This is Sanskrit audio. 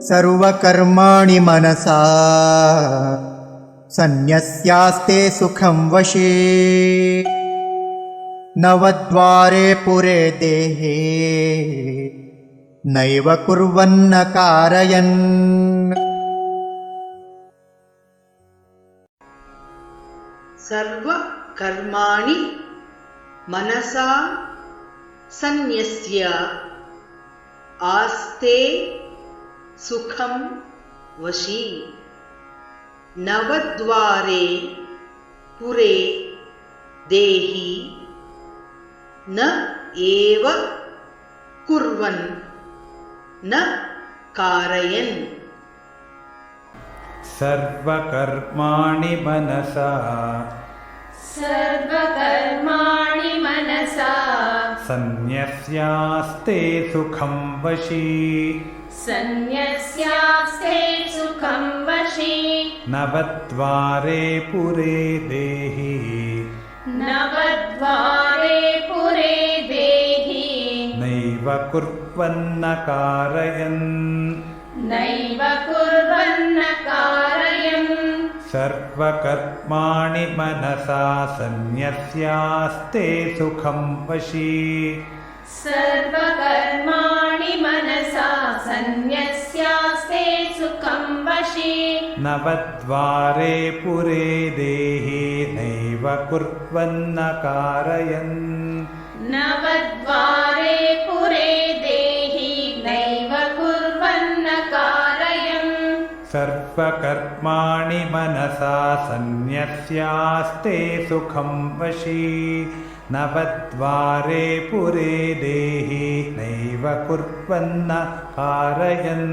सर्वकर्माणि मनसा सन्न्यस्यास्ते सुखं वशे नवद्वारे पुरे देहे नैव कुर्वन्न कारयन्। सर्वकर्माणि मनसा सन्न्यस्य आस्ते सुखं वशी नवद्वारे पुरे देहि न एव कुर्वन् न कारयन्। सर्वकर्माणि मनसा सन्न्यस्यास्ते सुखं वशी नवद्वारे पुरे देहि नैव कुर्वन्न कारयन्। सर्वकर्माणि मनसा सन्न्यस्यास्ते सुखं वशी नवद्वारे पुरे देहि नैव कुर्वन्न कारयन्। सर्वकर्माणि मनसा सन्न्यस्यास्ते सुखं वशी नवद्वारे पुरे देहि नैव कुर्वन्न कारयन्।